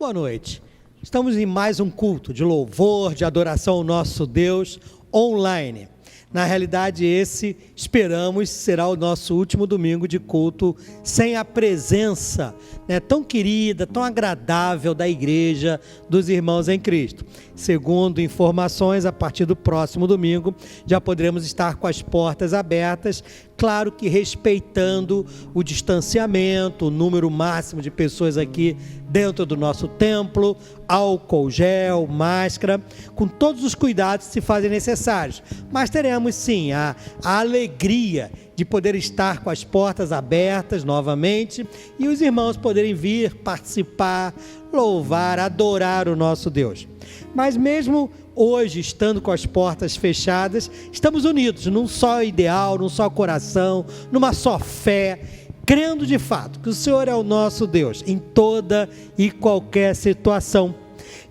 Boa noite. Estamos em mais um culto de louvor, de adoração ao nosso Deus online. Na realidade, esse, esperamos, será o nosso último domingo de culto sem a presença tão querida, tão agradável da igreja, dos irmãos em Cristo. Segundo informações, a partir do próximo domingo, já poderemos estar com as portas abertas, claro que respeitando o distanciamento, o número máximo de pessoas aqui dentro do nosso templo, álcool, gel, máscara, com todos os cuidados que se fazem necessários. Mas teremos sim a alegria de poder estar com as portas abertas novamente e os irmãos poderem vir participar, louvar, adorar o nosso Deus. Mas mesmo hoje, estando com as portas fechadas, estamos unidos num só ideal, num só coração, numa só fé, crendo de fato que o Senhor é o nosso Deus em toda e qualquer situação.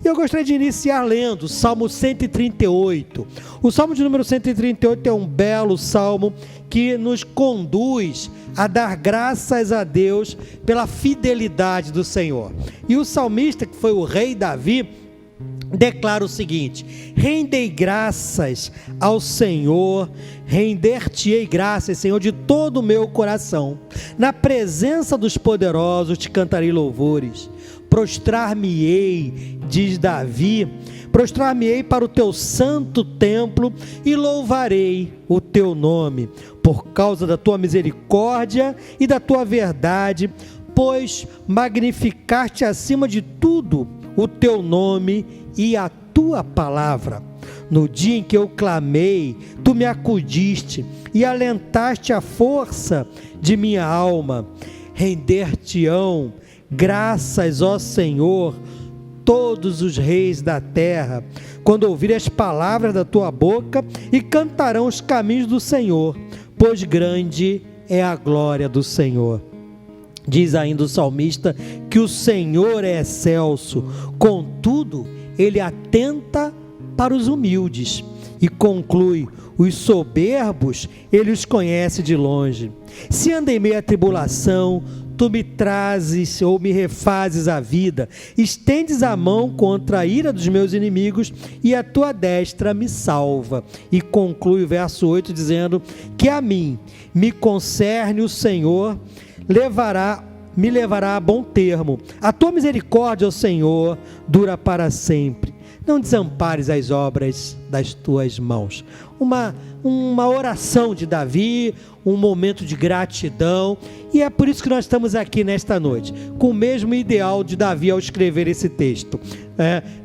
E eu gostaria de iniciar lendo o Salmo 138. O Salmo de número 138 é um belo salmo que nos conduz a dar graças a Deus pela fidelidade do Senhor. E o salmista, que foi o rei Davi, declara o seguinte: rendei graças ao Senhor, render-te-ei graças, Senhor, de todo o meu coração. Na presença dos poderosos te cantarei louvores. Prostrar-me-ei, diz Davi, prostrar-me-ei para o teu santo templo e louvarei o teu nome, por causa da tua misericórdia e da tua verdade, pois magnificar-te acima de tudo o teu nome e a tua palavra. No dia em que eu clamei, tu me acudiste e alentaste a força de minha alma. Render-te-ão graças, ó Senhor, todos os reis da terra, quando ouvirem as palavras da tua boca, e cantarão os caminhos do Senhor, pois grande é a glória do Senhor. Diz ainda o salmista que o Senhor é excelso, contudo, ele atenta para os humildes. E conclui: os soberbos, ele os conhece de longe. Se ando em meio à tribulação, tu me trazes ou me refazes a vida, estendes a mão contra a ira dos meus inimigos e a tua destra me salva. E conclui o verso 8 dizendo que a mim me concerne o Senhor, me levará a bom termo. A tua misericórdia, ó Senhor, dura para sempre. Não desampares as obras das tuas mãos. Uma oração de Davi, um momento de gratidão, e é por isso que nós estamos aqui nesta noite, com o mesmo ideal de Davi ao escrever esse texto,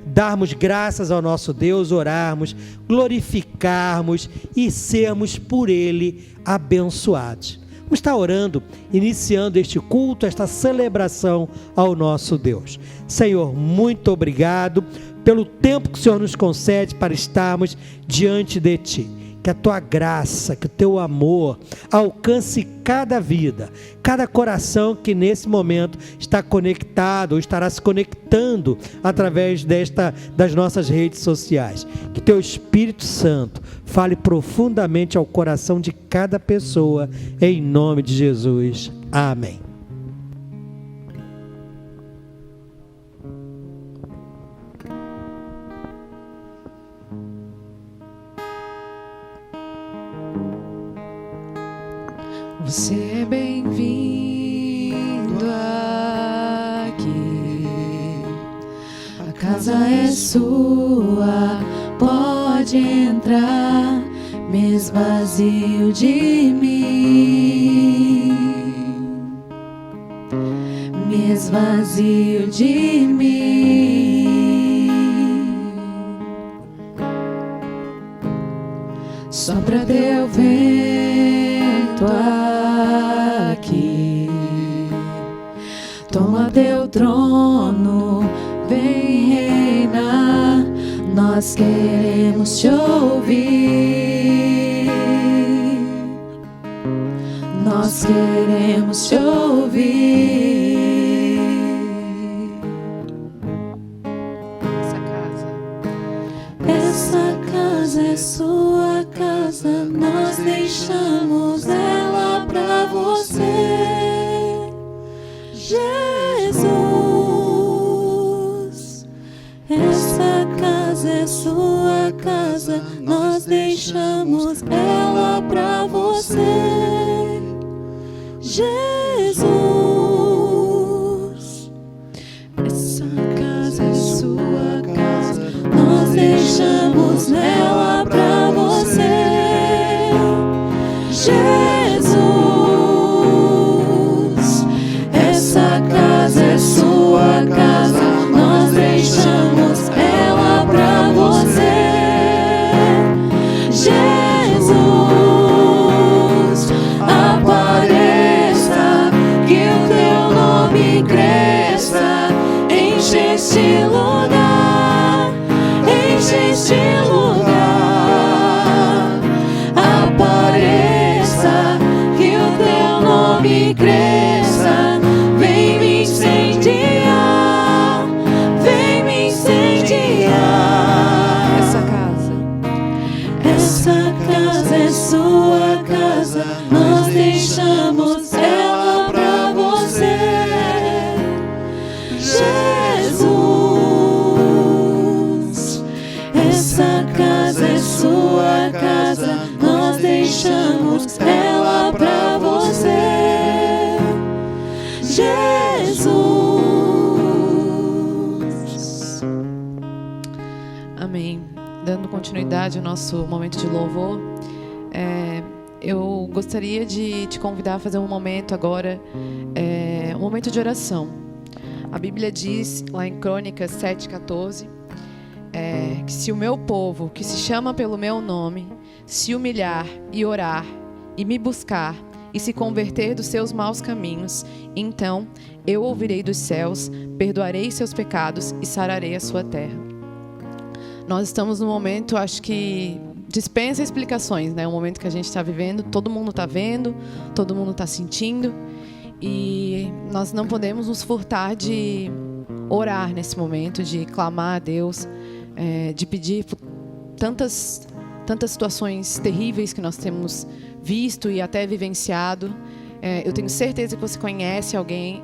darmos graças ao nosso Deus, orarmos, glorificarmos e sermos por Ele abençoados. Vamos estar orando, iniciando este culto, esta celebração ao nosso Deus. Senhor, muito obrigado pelo tempo que o Senhor nos concede para estarmos diante de Ti. Que a Tua graça, que o Teu amor alcance cada vida, cada coração que nesse momento está conectado ou estará se conectando através das nossas redes sociais. Que Teu Espírito Santo fale profundamente ao coração de cada pessoa, em nome de Jesus. Amém. Você é bem-vindo aqui, a casa é sua, pode entrar, me esvazio de mim, me esvazio de mim, sopra teu vento aqui, toma teu trono, vem reinar, nós queremos te ouvir, nós queremos te ouvir. Essa casa é sua casa, nós deixamos ela pra você, Jesus. Essa casa é sua casa, nós deixamos ela pra você, Jesus. Essa casa é sua casa, nós deixamos ela pra você, Jesus. Essa casa é sua casa, nós deixamos ela pra você, Jesus. Apareça, que o teu nome cresça, enche este lugar, enche este lugar. Apareça, que o teu nome cresça, vem me incendiar, vem me incendiar. Essa casa é sua casa, nós deixamos ela pra você, Jesus. Essa casa é sua casa, nós deixamos ela pra você, Jesus. Amém. Dando continuidade ao nosso momento de louvor, eu gostaria de te convidar a fazer um momento agora, um momento de oração. A Bíblia diz, lá em Crônicas 7,14, que se o meu povo, que se chama pelo meu nome, se humilhar e orar e me buscar e se converter dos seus maus caminhos, então eu ouvirei dos céus, perdoarei seus pecados e sararei a sua terra. Nós estamos num momento, acho que dispensa explicações, né? Um momento que a gente está vivendo, todo mundo está vendo, todo mundo está sentindo, e nós não podemos nos furtar de orar nesse momento, de clamar a Deus, de pedir por tantas situações terríveis que nós temos visto e até vivenciado. Eu tenho certeza que você conhece alguém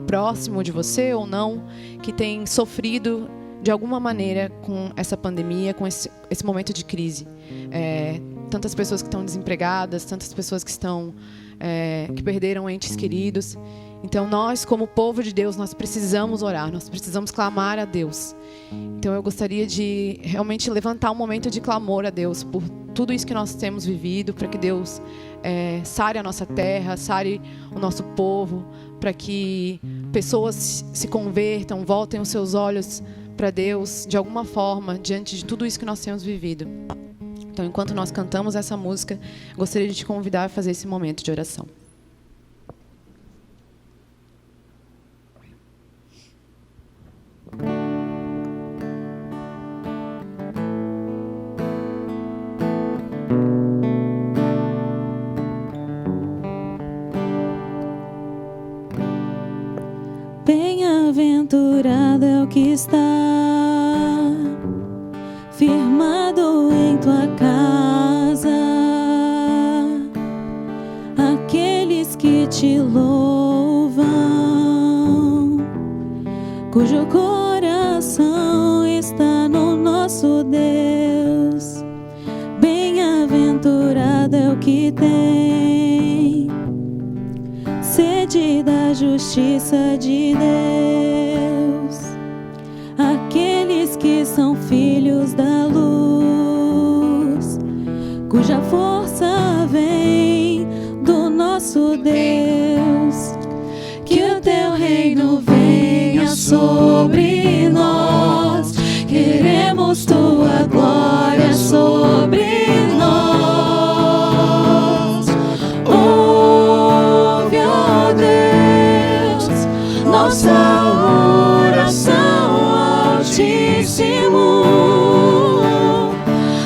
próximo de você ou não, que tem sofrido de alguma maneira com essa pandemia, com esse momento de crise. Tantas pessoas que estão desempregadas, tantas pessoas que que perderam entes queridos. Então nós, como povo de Deus, nós precisamos orar, nós precisamos clamar a Deus. Então eu gostaria de realmente levantar um momento de clamor a Deus por tudo isso que nós temos vivido, para que Deus sare a nossa terra, sare o nosso povo, para que pessoas se convertam, voltem os seus olhos para Deus de alguma forma, diante de tudo isso que nós temos vivido. Então, enquanto nós cantamos essa música, gostaria de te convidar a fazer esse momento de oração. Bem-aventurado é o que está firmado em tua casa, aqueles que te louvam, cujo coração está no nosso Deus. Bem-aventurado é o que tem sede da justiça de Deus, aqueles que são filhos da luz, cuja força vem do nosso Deus. Que o teu reino venha sobre nós, queremos tua glória sobre nós. Ouve, ó Deus, nossa oração, Altíssimo.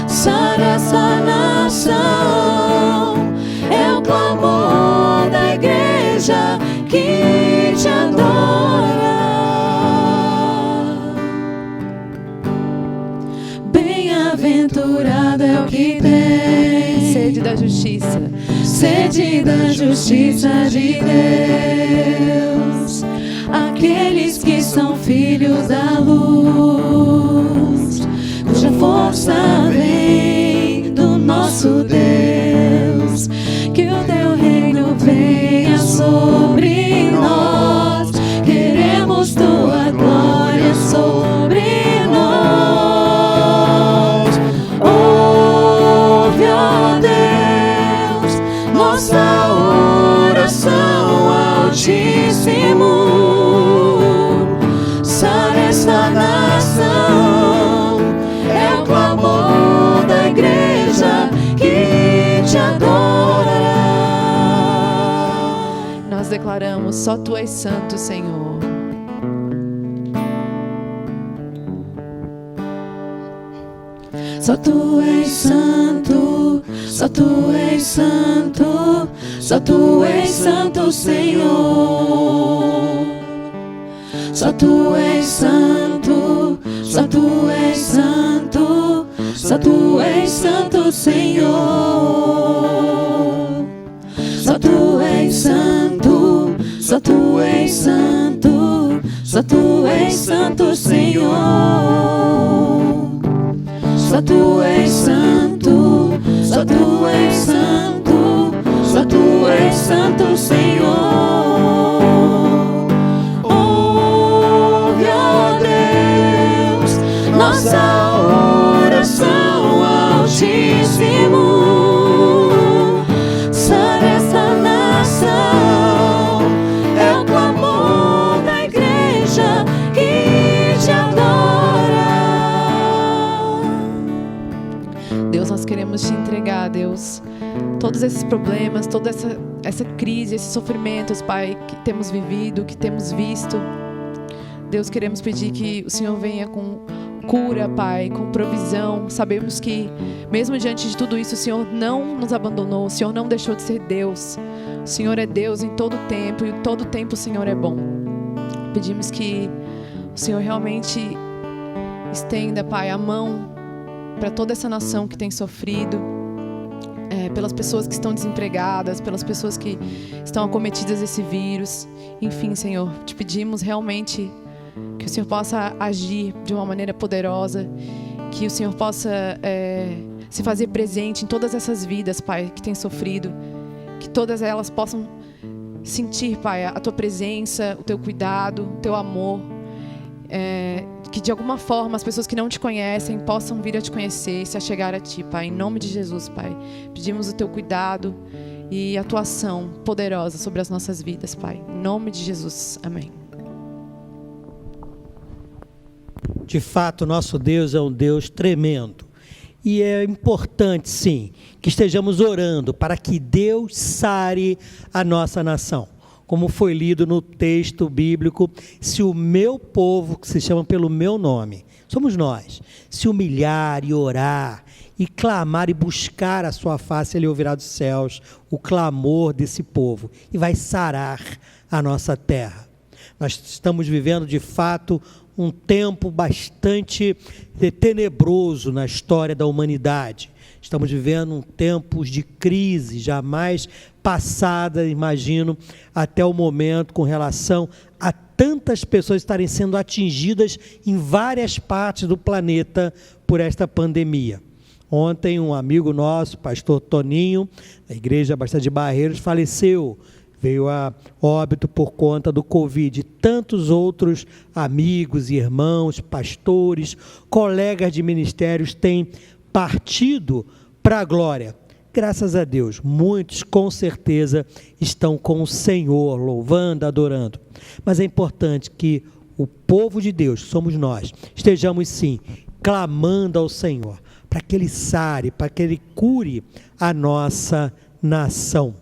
Sara essa nação, é o clamor da igreja que te adora. Bem-aventurado é o que tem Sede da justiça, sede da justiça de Deus, aqueles que são filhos da luz, declaramos: só Tu és santo, Senhor. Só Tu és santo, só Tu és santo, só Tu és santo, Senhor. Só Tu és santo, só Tu és santo, só Tu és santo, Senhor. Só Tu és santo, só Tu és santo, só Tu és santo, Senhor. Só Tu és santo, só Tu és santo, só Tu és santo, Senhor. Ouve, ó Deus, nossa oração, Altíssimo. Sara esta nação, é o clamor da igreja que Te adora. Deus, nós queremos Te entregar, Deus, todos esses problemas, toda essa crise, esses sofrimentos, Pai, que temos vivido, que temos visto. Deus, queremos pedir que o Senhor venha com cura, Pai, com provisão. Sabemos que, mesmo diante de tudo isso, o Senhor não nos abandonou, o Senhor não deixou de ser Deus. O Senhor é Deus em todo tempo e todo tempo o Senhor é bom. Pedimos que o Senhor realmente estenda, Pai, a mão para toda essa nação que tem sofrido, pelas pessoas que estão desempregadas, pelas pessoas que estão acometidas desse vírus. Enfim, Senhor, Te pedimos realmente que o Senhor possa agir de uma maneira poderosa, que o Senhor possa se fazer presente em todas essas vidas, Pai, que têm sofrido, que todas elas possam sentir, Pai, a Tua presença, o Teu cuidado, o Teu amor, que de alguma forma as pessoas que não Te conhecem possam vir a Te conhecer e se achegar a Ti, Pai, em nome de Jesus, Pai. Pedimos o Teu cuidado e atuação poderosa sobre as nossas vidas, Pai, em nome de Jesus, amém. De fato, nosso Deus é um Deus tremendo. E é importante, sim, que estejamos orando para que Deus sare a nossa nação. Como foi lido no texto bíblico, se o meu povo, que se chama pelo meu nome, somos nós, se humilhar e orar, e clamar e buscar a sua face, Ele ouvirá dos céus o clamor desse povo e vai sarar a nossa terra. Nós estamos vivendo, de fato, um tempo bastante tenebroso na história da humanidade. Estamos vivendo tempos de crise jamais passada, imagino, até o momento, com relação a tantas pessoas estarem sendo atingidas em várias partes do planeta por esta pandemia. Ontem, um amigo nosso, pastor Toninho, da igreja Baixada de Barreiros, faleceu. Veio a óbito por conta do Covid. Tantos outros amigos, irmãos, pastores, colegas de ministérios têm partido para a glória. Graças a Deus, muitos com certeza estão com o Senhor, louvando, adorando. Mas é importante que o povo de Deus, que somos nós, estejamos sim clamando ao Senhor, para que Ele sare, para que Ele cure a nossa nação.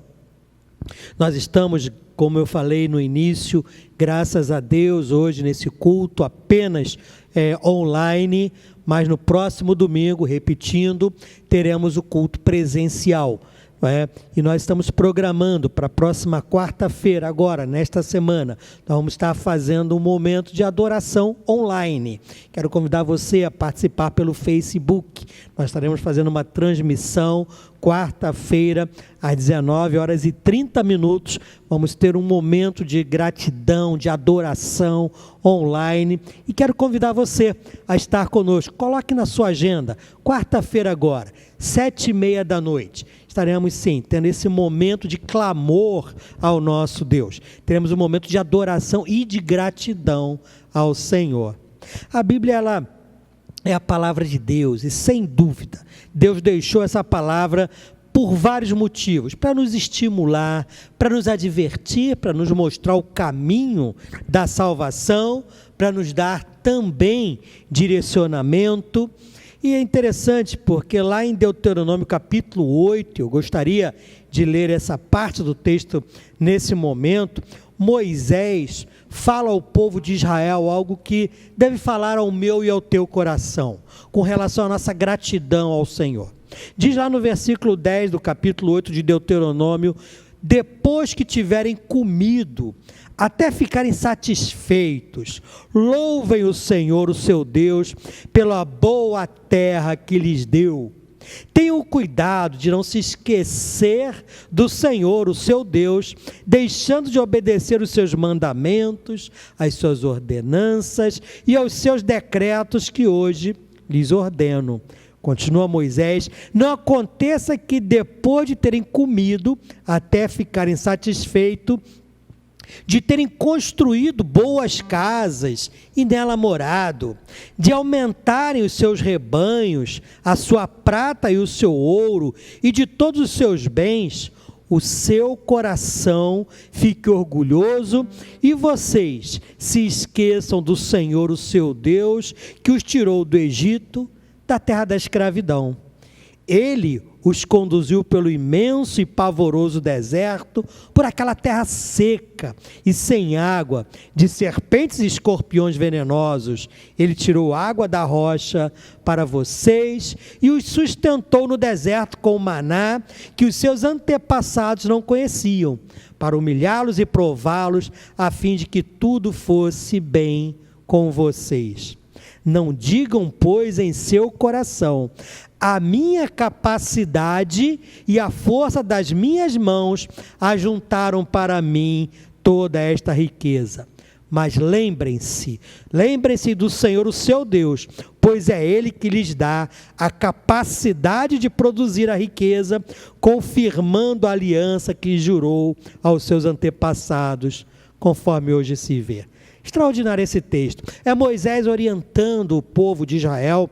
Nós estamos, como eu falei no início, graças a Deus, hoje nesse culto apenas online, mas no próximo domingo, repetindo, teremos o culto presencial. E nós estamos programando para a próxima quarta-feira, agora, nesta semana, nós vamos estar fazendo um momento de adoração online. Quero convidar você a participar pelo Facebook. Nós estaremos fazendo uma transmissão, quarta-feira, às 19h30. Vamos ter um momento de gratidão, de adoração online. E quero convidar você a estar conosco. Coloque na sua agenda, quarta-feira agora, 19h30. Estaremos sim, tendo esse momento de clamor ao nosso Deus. Teremos um momento de adoração e de gratidão ao Senhor. A Bíblia, ela é a palavra de Deus, e sem dúvida, Deus deixou essa palavra por vários motivos, para nos estimular, para nos advertir, para nos mostrar o caminho da salvação, para nos dar também direcionamento. E é interessante porque lá em Deuteronômio capítulo 8, eu gostaria de ler essa parte do texto nesse momento, Moisés fala ao povo de Israel algo que deve falar ao meu e ao teu coração, com relação à nossa gratidão ao Senhor. Diz lá no versículo 10 do capítulo 8 de Deuteronômio: depois que tiverem comido, até ficarem satisfeitos, louvem o Senhor, o seu Deus, pela boa terra que lhes deu. Tenham cuidado de não se esquecer do Senhor, o seu Deus, deixando de obedecer os seus mandamentos, as suas ordenanças e aos seus decretos que hoje lhes ordeno. Continua Moisés: não aconteça que depois de terem comido, até ficarem satisfeitos, de terem construído boas casas e nela morado, de aumentarem os seus rebanhos, a sua prata e o seu ouro, e de todos os seus bens, o seu coração fique orgulhoso, e vocês se esqueçam do Senhor, o seu Deus, que os tirou do Egito, da terra da escravidão. Ele os conduziu pelo imenso e pavoroso deserto, por aquela terra seca e sem água, de serpentes e escorpiões venenosos. Ele tirou água da rocha para vocês e os sustentou no deserto com o maná que os seus antepassados não conheciam, para humilhá-los e prová-los, a fim de que tudo fosse bem com vocês. Não digam, pois, em seu coração: a minha capacidade e a força das minhas mãos ajuntaram para mim toda esta riqueza. Mas lembrem-se do Senhor, o seu Deus, pois é Ele que lhes dá a capacidade de produzir a riqueza, confirmando a aliança que jurou aos seus antepassados, conforme hoje se vê. Extraordinário esse texto. É Moisés orientando o povo de Israel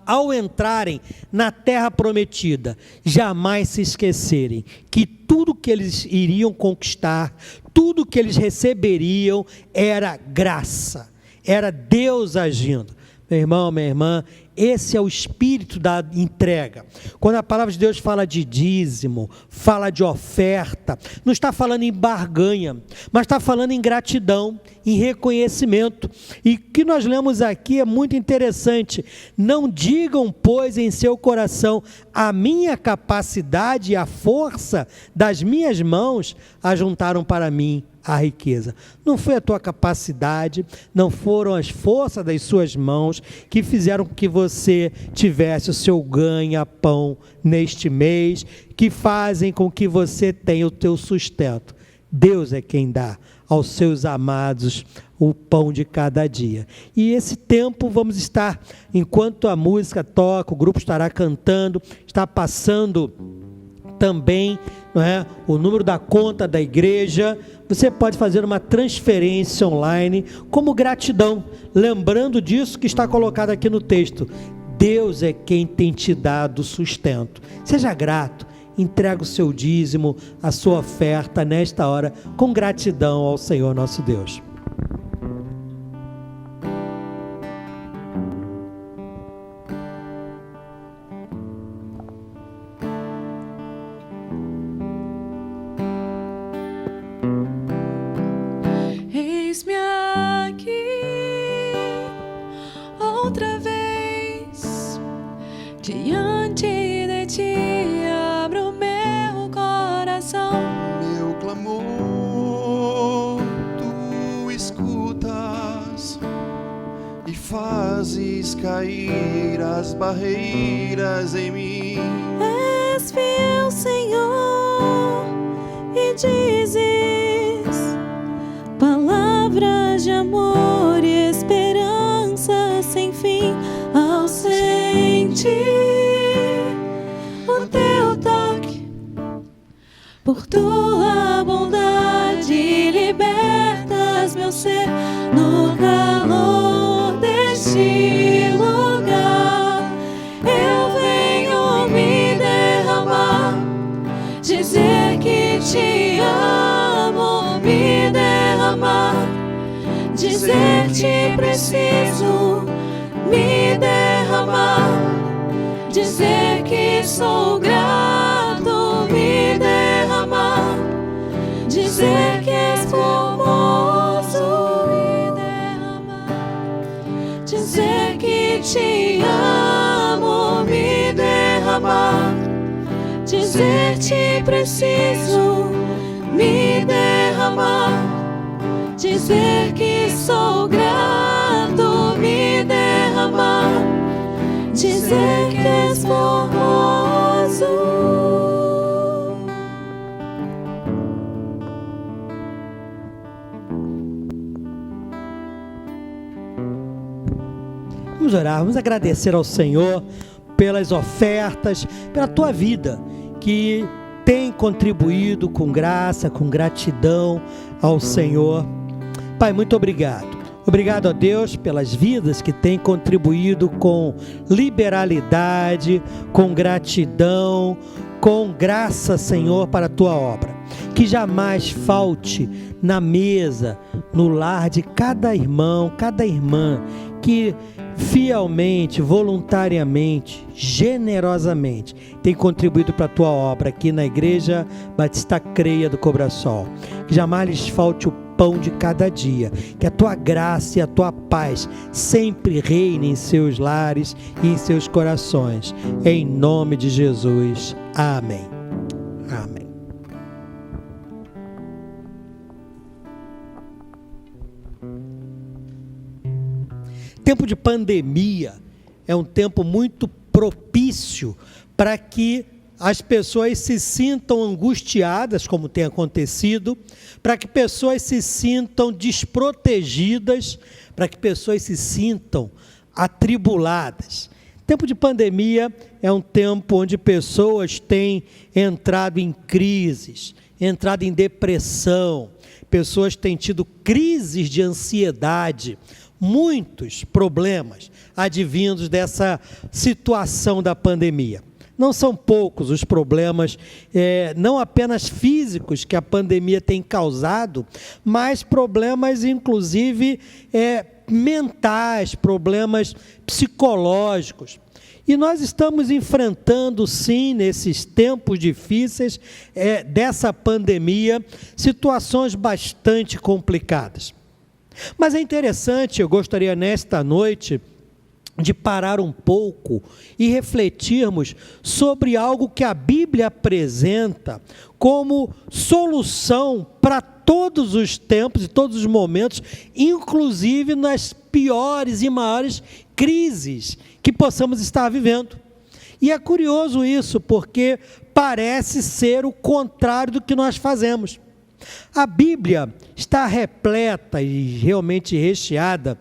ao entrarem na terra prometida, jamais se esquecerem que tudo que eles iriam conquistar, tudo que eles receberiam era graça, era Deus agindo. Meu irmão, minha irmã, esse é o espírito da entrega. Quando a palavra de Deus fala de dízimo, fala de oferta, não está falando em barganha, mas está falando em gratidão, em reconhecimento. E o que nós lemos aqui é muito interessante. Não digam, pois, em seu coração: a minha capacidade e a força das minhas mãos ajuntaram para mim a riqueza. Não foi a tua capacidade, não foram as forças das suas mãos que fizeram com que você tivesse o seu ganha-pão neste mês, que fazem com que você tenha o teu sustento. Deus é quem dá aos seus amados o pão de cada dia. E esse tempo vamos estar, enquanto a música toca, o grupo estará cantando, está passando também, não é, o número da conta da igreja. Você pode fazer uma transferência online como gratidão, lembrando disso que está colocado aqui no texto. Deus é quem tem te dado sustento. Seja grato, entrega o seu dízimo, a sua oferta nesta hora, com gratidão ao Senhor nosso Deus. Eis-me aqui outra vez, diante de ti abro meu coração. Meu clamor tu escutas e fazes cair as barreiras em mim. És fiel, Senhor, e dizes palavras de amor e esperança sem fim. Ao sentir o teu toque, por tua bondade libertas meu ser. No calor deste lugar eu venho me derramar, dizer que te amo, me derramar, dizer te preciso, me derramar. sou grato, me derramar, dizer que és formoso, me derramar, dizer que te amo, me derramar, dizer te preciso, me derramar, dizer que sou grato, me derramar, dizer que és formoso. Vamos orar, vamos agradecer ao Senhor pelas ofertas, pela tua vida, que tem contribuído com graça, com gratidão ao Senhor. Pai, muito obrigado. Obrigado a Deus pelas vidas que têm contribuído com liberalidade, com gratidão, com graça, Senhor, para a tua obra. Que jamais falte na mesa, no lar de cada irmão, cada irmã, que fielmente, voluntariamente, generosamente tem contribuído para a tua obra aqui na Igreja Batista Creia do Cobrasol. Que jamais lhes falte o pão de cada dia, que a tua graça e a tua paz sempre reinem em seus lares e em seus corações, em nome de Jesus, amém. Amém. Tempo de pandemia é um tempo muito propício para que as pessoas se sintam angustiadas, como tem acontecido, para que pessoas se sintam desprotegidas, para que pessoas se sintam atribuladas. Tempo de pandemia é um tempo onde pessoas têm entrado em crises, entrado em depressão, pessoas têm tido crises de ansiedade, muitos problemas advindos dessa situação da pandemia. Não são poucos os problemas, não apenas físicos que a pandemia tem causado, mas problemas inclusive mentais, problemas psicológicos. E nós estamos enfrentando, sim, nesses tempos difíceis dessa pandemia, situações bastante complicadas. Mas é interessante, eu gostaria nesta noite de parar um pouco e refletirmos sobre algo que a Bíblia apresenta como solução para todos os tempos e todos os momentos, inclusive nas piores e maiores crises que possamos estar vivendo. E é curioso isso, porque parece ser o contrário do que nós fazemos. A Bíblia está repleta e realmente recheada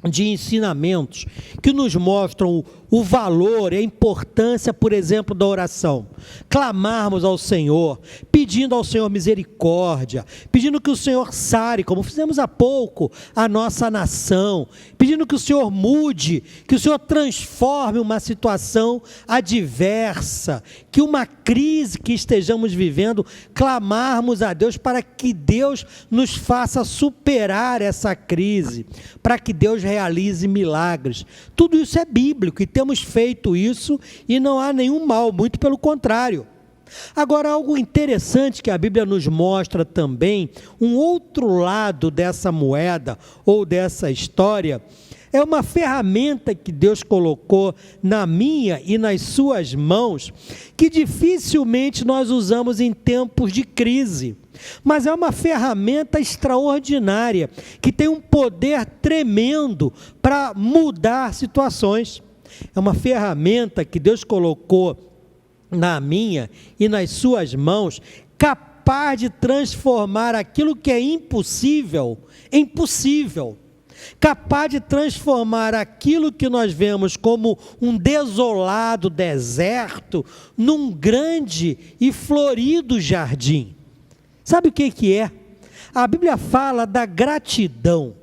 de ensinamentos que nos mostram o valor e a importância, por exemplo, da oração. Clamarmos ao Senhor, pedindo ao Senhor misericórdia, pedindo que o Senhor sare, como fizemos há pouco, a nossa nação, pedindo que o Senhor mude, que o Senhor transforme uma situação adversa, que uma crise que estejamos vivendo, clamarmos a Deus para que Deus nos faça superar essa crise, para que Deus realize milagres. Tudo isso é bíblico e temos feito isso e não há nenhum mal, muito pelo contrário. Agora, algo interessante que a Bíblia nos mostra também, um outro lado dessa moeda ou dessa história, é uma ferramenta que Deus colocou na minha e nas suas mãos, que dificilmente nós usamos em tempos de crise. Mas é uma ferramenta extraordinária, que tem um poder tremendo para mudar situações. É uma ferramenta que Deus colocou na minha e nas suas mãos, capaz de transformar aquilo que é impossível em possível. Capaz de transformar aquilo que nós vemos como um desolado deserto num grande e florido jardim. Sabe o que é? A Bíblia fala da gratidão.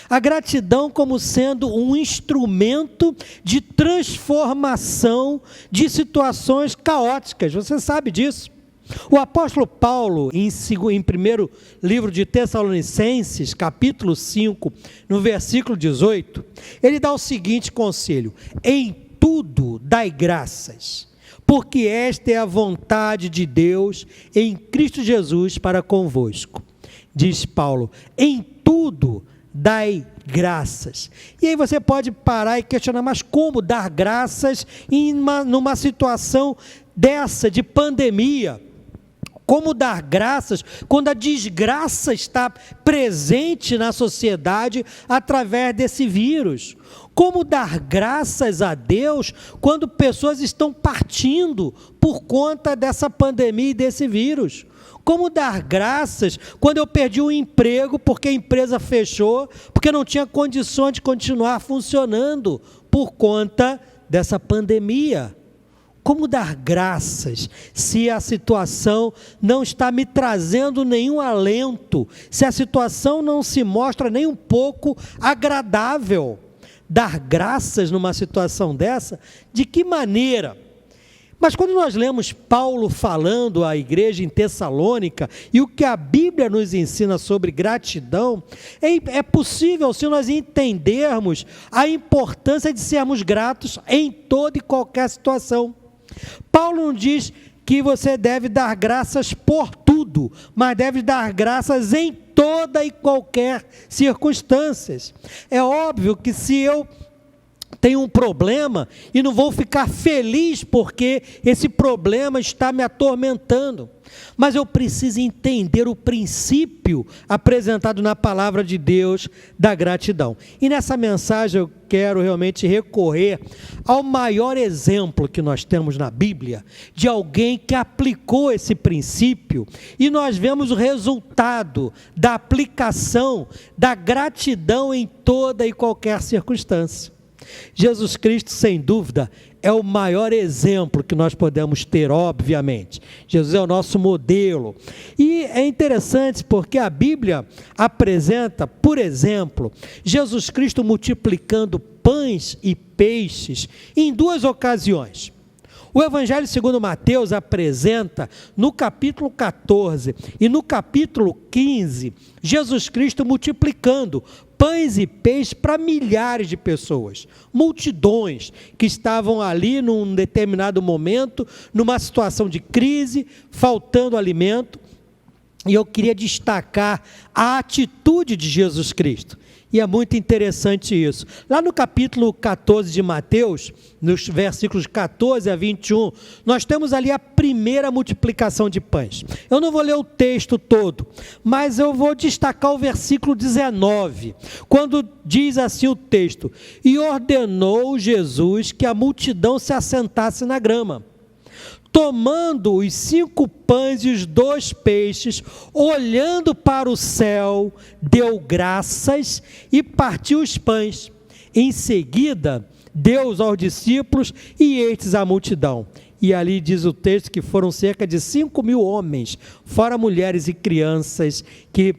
A gratidão como sendo um instrumento de transformação de situações caóticas. Você sabe disso. O apóstolo Paulo, em primeiro livro de Tessalonicenses, capítulo 5, no versículo 18, ele dá o seguinte conselho: em tudo dai graças, porque esta é a vontade de Deus em Cristo Jesus para convosco. Diz Paulo, em tudo dai graças. E aí você pode parar e questionar, mas como dar graças numa situação dessa, de pandemia? Como dar graças quando a desgraça está presente na sociedade através desse vírus? Como dar graças a Deus quando pessoas estão partindo por conta dessa pandemia e desse vírus? Como dar graças quando eu perdi o emprego porque a empresa fechou, porque não tinha condições de continuar funcionando por conta dessa pandemia? Como dar graças se a situação não está me trazendo nenhum alento, se a situação não se mostra nem um pouco agradável? Dar graças numa situação dessa? De que maneira? Mas quando nós lemos Paulo falando à igreja em Tessalônica e o que a Bíblia nos ensina sobre gratidão, é possível se nós entendermos a importância de sermos gratos em toda e qualquer situação. Paulo não diz que você deve dar graças por tudo, mas deve dar graças em toda e qualquer circunstância. É óbvio que se eu tenho um problema e não vou ficar feliz porque esse problema está me atormentando, mas eu preciso entender o princípio apresentado na palavra de Deus da gratidão. E nessa mensagem eu quero realmente recorrer ao maior exemplo que nós temos na Bíblia, de alguém que aplicou esse princípio, e nós vemos o resultado da aplicação da gratidão em toda e qualquer circunstância. Jesus Cristo, sem dúvida, é o maior exemplo que nós podemos ter, obviamente. Jesus é o nosso modelo. E é interessante porque a Bíblia apresenta, por exemplo, Jesus Cristo multiplicando pães e peixes em duas ocasiões. O Evangelho segundo Mateus apresenta no capítulo 14 e no capítulo 15, Jesus Cristo multiplicando pães e peixes para milhares de pessoas, multidões que estavam ali num determinado momento, numa situação de crise, faltando alimento. E eu queria destacar a atitude de Jesus Cristo. E é muito interessante isso. Lá no capítulo 14 de Mateus, nos versículos 14 a 21, nós temos ali a primeira multiplicação de pães. Eu não vou ler o texto todo, mas eu vou destacar o versículo 19, quando diz assim o texto: e ordenou Jesus que a multidão se assentasse na grama. Tomando os 5 pães e os 2 peixes, olhando para o céu, deu graças e partiu os pães. Em seguida, deu aos discípulos e estes à multidão. E ali diz o texto que foram cerca de 5.000 homens, fora mulheres e crianças, que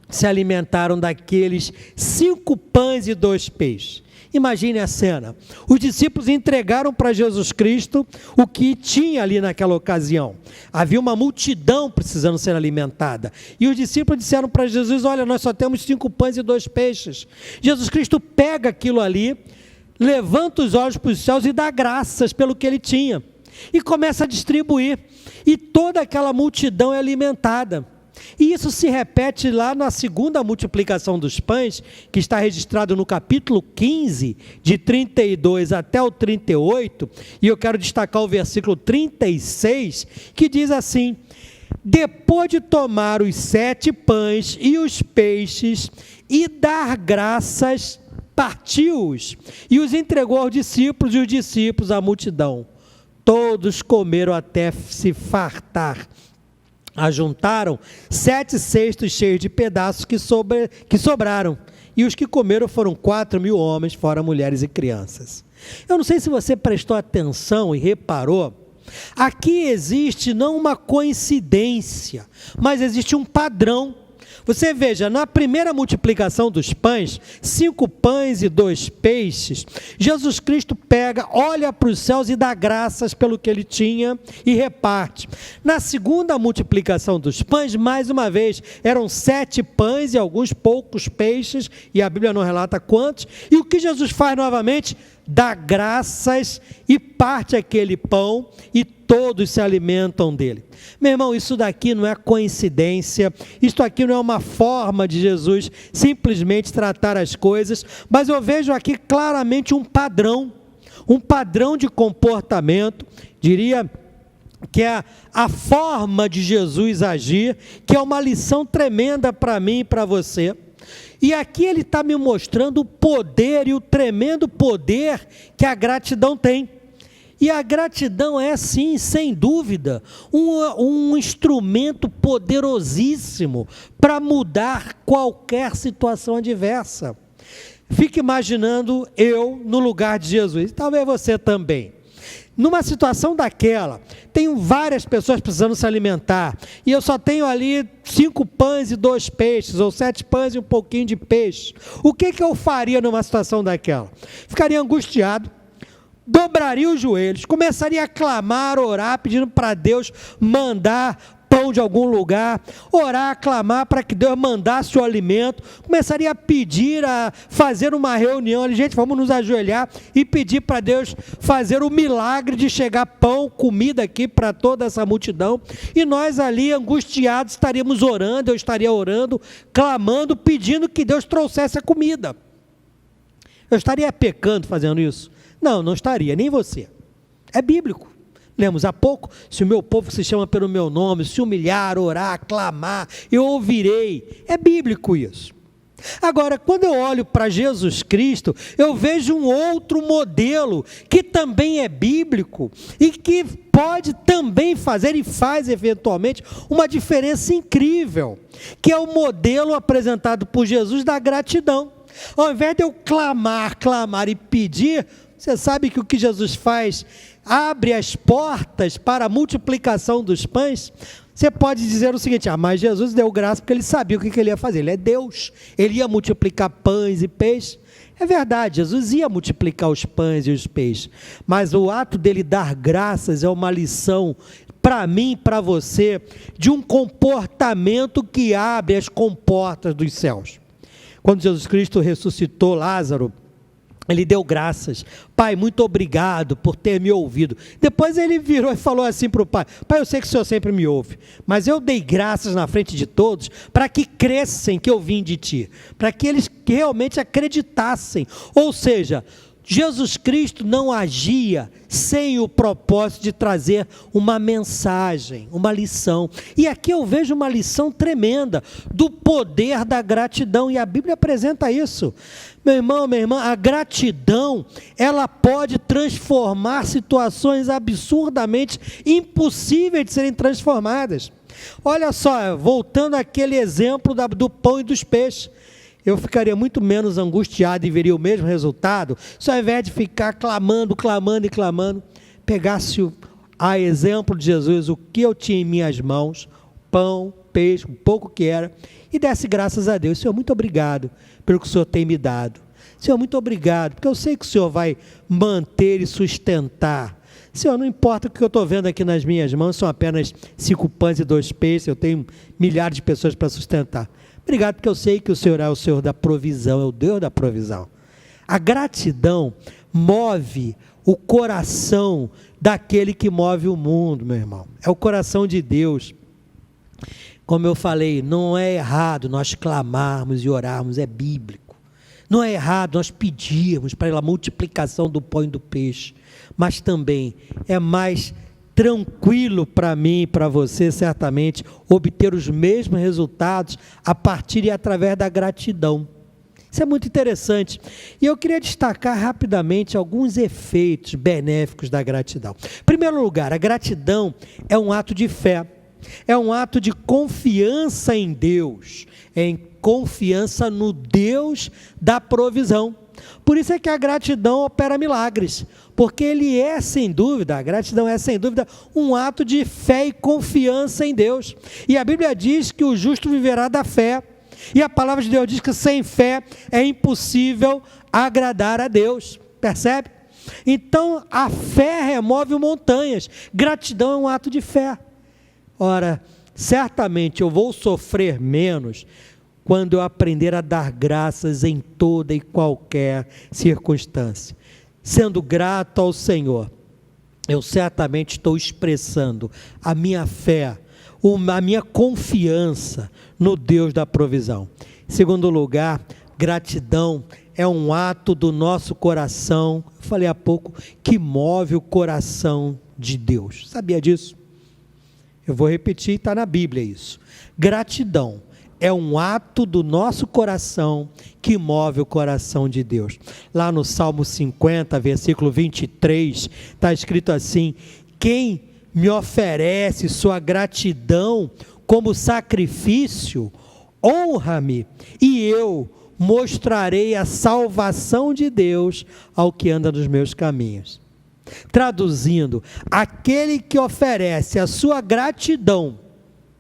se alimentaram daqueles 5 pães e 2 peixes. Imagine a cena, os discípulos entregaram para Jesus Cristo o que tinha ali naquela ocasião. Havia uma multidão precisando ser alimentada, e os discípulos disseram para Jesus: olha, nós só temos 5 pães e 2 peixes. Jesus Cristo pega aquilo ali, levanta os olhos para os céus e dá graças pelo que ele tinha, e começa a distribuir, e toda aquela multidão é alimentada. E isso se repete lá na segunda multiplicação dos pães, que está registrado no capítulo 15, de 32 até o 38, e eu quero destacar o versículo 36, que diz assim: depois de tomar os 7 pães e os peixes e dar graças, partiu-os e os entregou aos discípulos, e os discípulos à multidão. Todos comeram até se fartar. Ajuntaram 7 cestos cheios de pedaços que sobraram, e os que comeram foram 4.000 homens, fora mulheres e crianças. Eu não sei se você prestou atenção e reparou, aqui existe não uma coincidência, mas existe um padrão. Você veja, na primeira multiplicação dos pães, 5 pães e 2 peixes, Jesus Cristo pega, olha para os céus e dá graças pelo que ele tinha e reparte. Na segunda multiplicação dos pães, mais uma vez, eram 7 pães e alguns poucos peixes, e a Bíblia não relata quantos, e o que Jesus faz novamente? dá graças e parte aquele pão e todos se alimentam dele. Meu irmão, isso daqui não é coincidência, isso aqui não é uma forma de Jesus simplesmente tratar as coisas, mas eu vejo aqui claramente um padrão de comportamento, diria que é a forma de Jesus agir, que é uma lição tremenda para mim e para você. E aqui ele está me mostrando o poder e o tremendo poder que a gratidão tem. E a gratidão é sim, sem dúvida, um instrumento poderosíssimo para mudar qualquer situação adversa. Fique imaginando eu no lugar de Jesus, talvez você também. Numa situação daquela, tenho várias pessoas precisando se alimentar, e eu só tenho ali 5 pães e 2 peixes, ou 7 pães e um pouquinho de peixe. O que eu faria numa situação daquela? Ficaria angustiado, dobraria os joelhos, começaria a clamar, orar, pedindo para Deus mandar pão de algum lugar, orar, clamar para que Deus mandasse o alimento, começaria a pedir, a fazer uma reunião ali, gente, vamos nos ajoelhar e pedir para Deus fazer o milagre de chegar pão, comida aqui para toda essa multidão, e nós ali angustiados estaríamos orando, eu estaria orando, clamando, pedindo que Deus trouxesse a comida. Eu estaria pecando fazendo isso? Não, não estaria, nem você. É bíblico. Lemos há pouco, se o meu povo que se chama pelo meu nome, se humilhar, orar, clamar, eu ouvirei. É bíblico isso. Agora, quando eu olho para Jesus Cristo, eu vejo um outro modelo, que também é bíblico, e que pode também fazer, e faz eventualmente, uma diferença incrível, que é o modelo apresentado por Jesus da gratidão. Ao invés de eu clamar e pedir, você sabe que o que Jesus faz? Abre as portas para a multiplicação dos pães. Você pode dizer o seguinte: mas Jesus deu graça porque ele sabia o que ele ia fazer, ele é Deus, ele ia multiplicar pães e peixes. É verdade, Jesus ia multiplicar os pães e os peixes, mas o ato dele dar graças é uma lição para mim e para você, de um comportamento que abre as comportas dos céus. Quando Jesus Cristo ressuscitou Lázaro, ele deu graças. Pai, muito obrigado por ter me ouvido. Depois ele virou e falou assim para o pai: Pai, eu sei que o Senhor sempre me ouve, mas eu dei graças na frente de todos para que crescem que eu vim de ti, para que eles realmente acreditassem. Ou seja, Jesus Cristo não agia sem o propósito de trazer uma mensagem, uma lição. E aqui eu vejo uma lição tremenda do poder da gratidão, e a Bíblia apresenta isso. Meu irmão, minha irmã, a gratidão, ela pode transformar situações absurdamente impossíveis de serem transformadas. Olha só, voltando àquele exemplo do pão e dos peixes, eu ficaria muito menos angustiado e veria o mesmo resultado, se ao invés de ficar clamando, pegasse a exemplo de Jesus, o que eu tinha em minhas mãos, pão, peixe, um pouco que era, e desse graças a Deus. Senhor, muito obrigado pelo que o Senhor tem me dado. Senhor, muito obrigado, porque eu sei que o Senhor vai manter e sustentar. Senhor, não importa o que eu estou vendo aqui nas minhas mãos, são apenas 5 pães e 2 peixes, eu tenho milhares de pessoas para sustentar. Obrigado, porque eu sei que o Senhor é o Senhor da provisão, é o Deus da provisão. A gratidão move o coração daquele que move o mundo, meu irmão. É o coração de Deus. Como eu falei, não é errado nós clamarmos e orarmos, é bíblico. Não é errado nós pedirmos para a multiplicação do pão e do peixe, mas também é mais tranquilo para mim e para você, certamente, obter os mesmos resultados a partir e através da gratidão. Isso é muito interessante. E eu queria destacar rapidamente alguns efeitos benéficos da gratidão. Em primeiro lugar, a gratidão é um ato de fé, é um ato de confiança em Deus, em confiança no Deus da provisão. Por isso é que a gratidão opera milagres, porque a gratidão é sem dúvida um ato de fé e confiança em Deus. E a Bíblia diz que o justo viverá da fé, e a palavra de Deus diz que sem fé é impossível agradar a Deus, percebe? Então a fé remove montanhas, gratidão é um ato de fé. Ora, certamente eu vou sofrer menos quando eu aprender a dar graças em toda e qualquer circunstância. sendo grato ao Senhor, eu certamente estou expressando a minha fé, a minha confiança no Deus da provisão. Em segundo lugar, gratidão é um ato do nosso coração, eu falei há pouco, que move o coração de Deus. Sabia disso? Eu vou repetir, está na Bíblia isso. Gratidão é um ato do nosso coração que move o coração de Deus. Lá no Salmo 50, versículo 23, está escrito assim: quem me oferece sua gratidão como sacrifício, honra-me, e eu mostrarei a salvação de Deus ao que anda nos meus caminhos. Traduzindo, aquele que oferece a sua gratidão,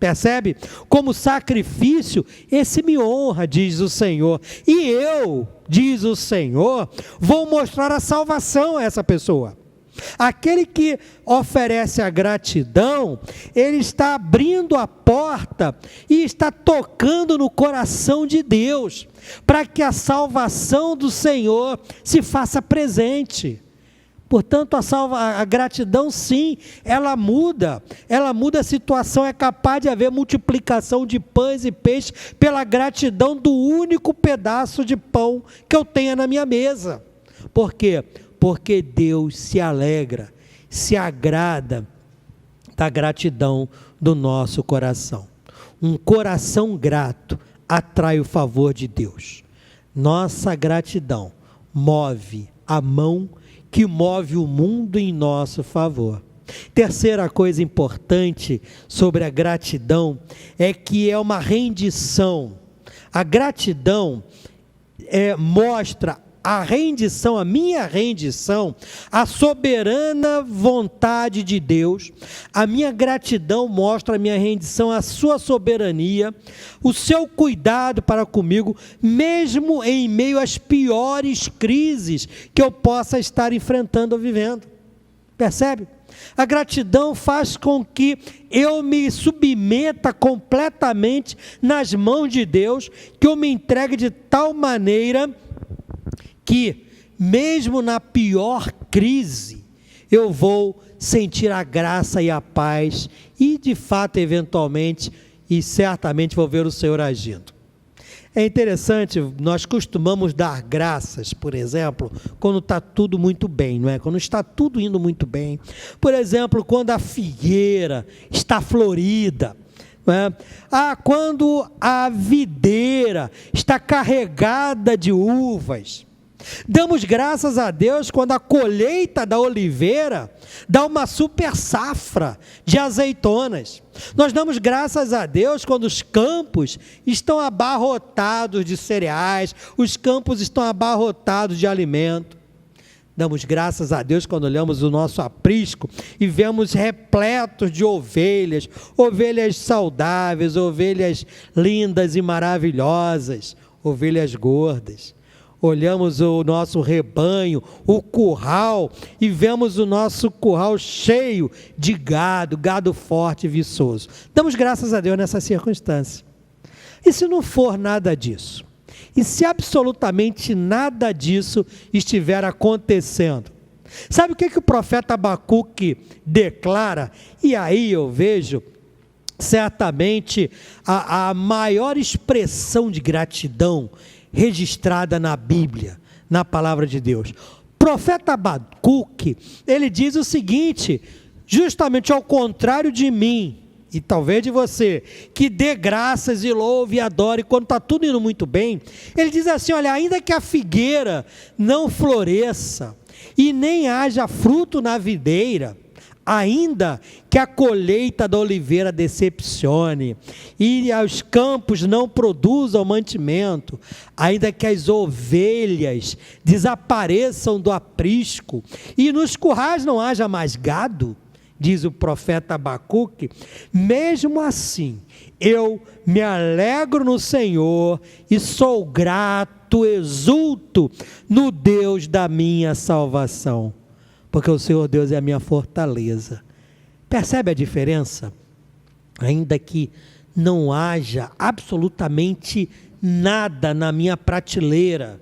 percebe? Como sacrifício, esse me honra, diz o Senhor. E eu, diz o Senhor, vou mostrar a salvação a essa pessoa. Aquele que oferece a gratidão, ele está abrindo a porta e está tocando no coração de Deus, para que a salvação do Senhor se faça presente. Portanto, a gratidão, sim, ela muda a situação, é capaz de haver multiplicação de pães e peixes pela gratidão do único pedaço de pão que eu tenha na minha mesa. Por quê? Porque Deus se alegra, se agrada da gratidão do nosso coração. Um coração grato atrai o favor de Deus. Nossa gratidão move a mão que move o mundo em nosso favor. Terceira coisa importante sobre a gratidão é que é uma rendição. A gratidão mostra a rendição, a minha rendição, à soberana vontade de Deus. A minha gratidão mostra a minha rendição à sua soberania, o seu cuidado para comigo, mesmo em meio às piores crises que eu possa estar enfrentando ou vivendo. Percebe? A gratidão faz com que eu me submeta completamente nas mãos de Deus, que eu me entregue de tal maneira que, mesmo na pior crise, eu vou sentir a graça e a paz e, de fato, eventualmente e certamente vou ver o Senhor agindo. É interessante, nós costumamos dar graças, por exemplo, quando está tudo muito bem, não é? Quando está tudo indo muito bem. Por exemplo, quando a figueira está florida, não é? Quando a videira está carregada de uvas. Damos graças a Deus quando a colheita da oliveira dá uma super safra de azeitonas. Nós damos graças a Deus quando os campos estão abarrotados de cereais, os campos estão abarrotados de alimento. Damos graças a Deus quando olhamos o nosso aprisco e vemos repletos de ovelhas, ovelhas saudáveis, ovelhas lindas e maravilhosas, ovelhas gordas. Olhamos o nosso rebanho, o curral, e vemos o nosso curral cheio de gado forte e viçoso. Damos graças a Deus nessa circunstância. E se não for nada disso? E se absolutamente nada disso estiver acontecendo? Sabe o que o profeta Abacuque declara? E aí eu vejo certamente a maior expressão de gratidão registrada na Bíblia, na palavra de Deus. Profeta Abacuque, ele diz o seguinte, justamente ao contrário de mim, e talvez de você, que dê graças e louve e adore quando está tudo indo muito bem. Ele diz assim, olha, ainda que a figueira não floresça, e nem haja fruto na videira, ainda que a colheita da oliveira decepcione, e os campos não produzam mantimento, ainda que as ovelhas desapareçam do aprisco, e nos currais não haja mais gado, diz o profeta Abacuque, mesmo assim, eu me alegro no Senhor, e sou grato, exulto no Deus da minha salvação. Porque o Senhor Deus é a minha fortaleza. Percebe a diferença? Ainda que não haja absolutamente nada na minha prateleira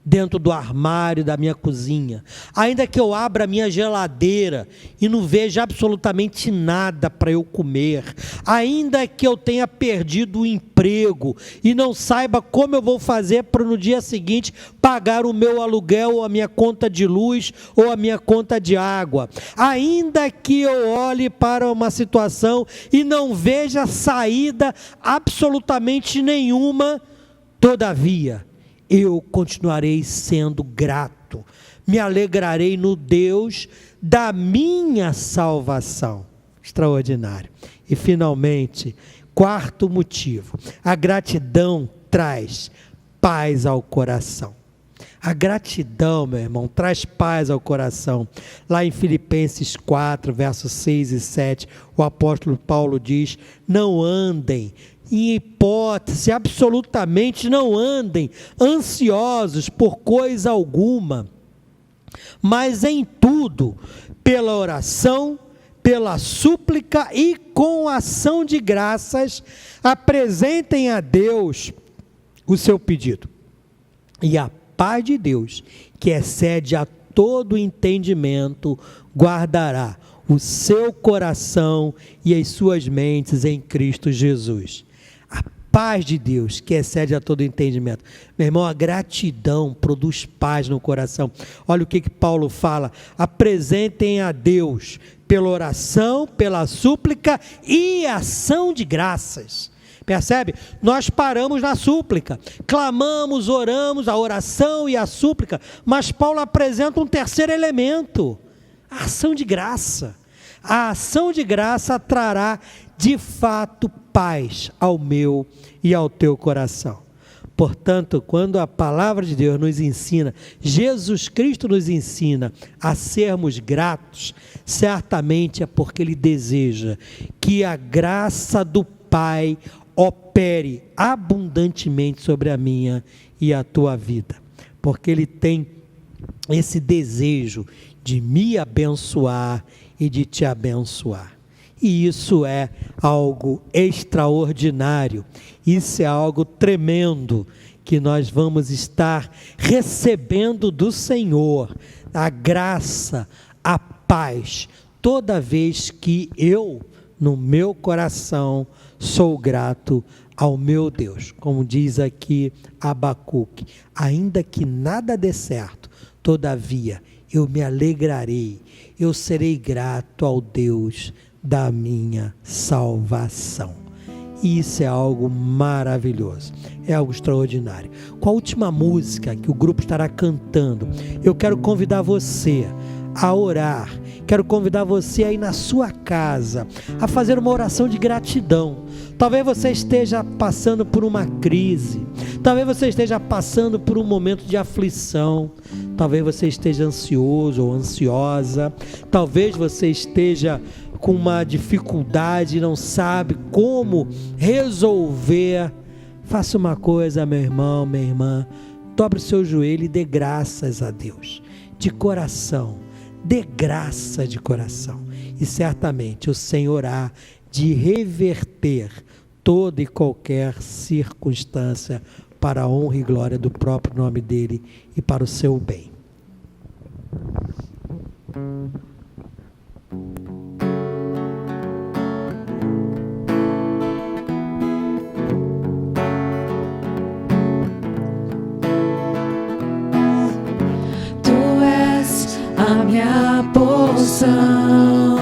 dentro do armário da minha cozinha, ainda que eu abra a minha geladeira e não veja absolutamente nada para eu comer, ainda que eu tenha perdido o emprego e não saiba como eu vou fazer para no dia seguinte pagar o meu aluguel, ou a minha conta de luz, ou a minha conta de água, ainda que eu olhe para uma situação e não veja saída absolutamente nenhuma, todavia, eu continuarei sendo grato, me alegrarei no Deus da minha salvação. Extraordinário. E finalmente, quarto motivo, a gratidão traz paz ao coração. A gratidão, meu irmão, traz paz ao coração. Lá em Filipenses 4, versos 6 e 7, o apóstolo Paulo diz: não andem, em hipótese, absolutamente não andem ansiosos por coisa alguma, mas em tudo, pela oração, pela súplica e com ação de graças, apresentem a Deus o seu pedido. E a paz de Deus, que excede a todo entendimento, guardará o seu coração e as suas mentes em Cristo Jesus. A paz de Deus, que excede a todo entendimento. Meu irmão, a gratidão produz paz no coração. Olha o que Paulo fala: apresentem a Deus pela oração, pela súplica e ação de graças. Percebe? Nós paramos na súplica, clamamos, oramos, a oração e a súplica, mas Paulo apresenta um terceiro elemento: a ação de graça. A ação de graça trará de fato paz ao meu e ao teu coração. Portanto, quando a palavra de Deus nos ensina, Jesus Cristo nos ensina a sermos gratos, certamente é porque Ele deseja que a graça do Pai opere abundantemente sobre a minha e a tua vida, porque Ele tem esse desejo de me abençoar e de te abençoar. E isso é algo extraordinário, isso é algo tremendo, que nós vamos estar recebendo do Senhor, a graça, a paz, toda vez que eu, no meu coração, sou grato ao meu Deus. Como diz aqui Abacuque: ainda que nada dê certo, todavia eu me alegrarei, eu serei grato ao Deus da minha salvação. E isso é algo maravilhoso, é algo extraordinário. Com a última música que o grupo estará cantando, eu quero convidar você a orar, quero convidar você a ir na sua casa, a fazer uma oração de gratidão. Talvez você esteja passando por uma crise, talvez você esteja passando por um momento de aflição, talvez você esteja ansioso ou ansiosa, talvez você esteja com uma dificuldade e não sabe como resolver. Faça uma coisa, meu irmão, minha irmã, dobre o seu joelho e dê graças a Deus, de coração, dê graça de coração, e certamente o Senhor há de reverter toda e qualquer circunstância para a honra e glória do próprio nome dEle e para o seu bem. A minha porção,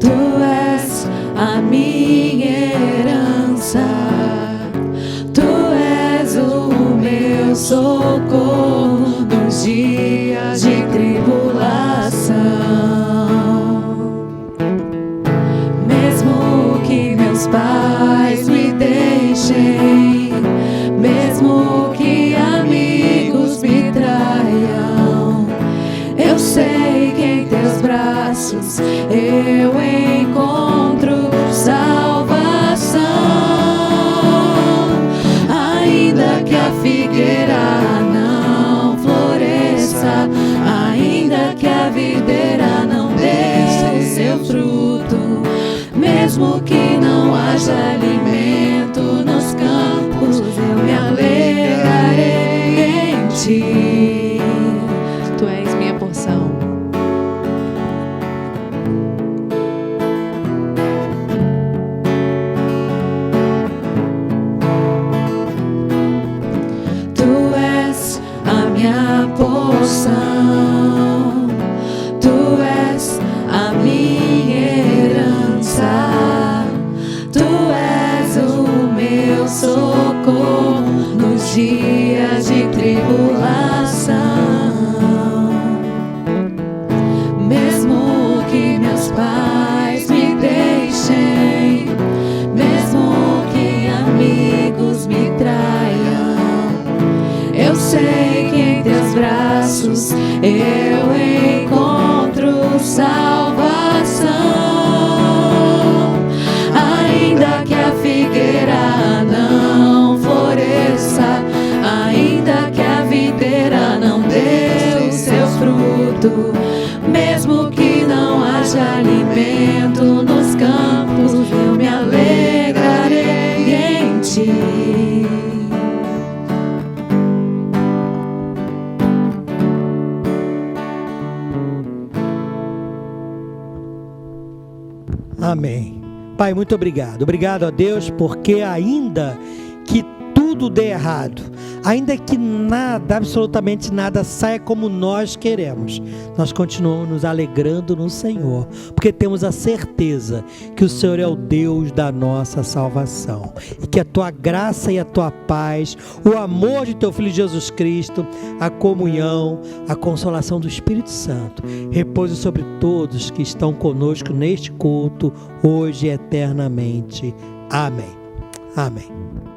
Tu és a minha herança, Tu és o meu socorro nos dias de tribulação. Mesmo que meus pais me deixem, mesmo que amigos me traiam, eu sei que em teus braços eu encontro salvação. Ainda que a figueira não floresça, ainda que a videira não dê seu fruto, mesmo que não haja alimento nos campos, eu me alegrarei em ti. Mesmo que não haja alimento nos campos, eu me alegrarei em ti. Amém. Pai, muito obrigado. Obrigado a Deus, porque ainda que tudo dê errado, ainda que nada, absolutamente nada saia como nós queremos, nós continuamos nos alegrando no Senhor, porque temos a certeza que o Senhor é o Deus da nossa salvação, e que a tua graça e a tua paz, o amor de teu Filho Jesus Cristo, a comunhão, a consolação do Espírito Santo repouse sobre todos que estão conosco neste culto, hoje e eternamente. Amém. Amém.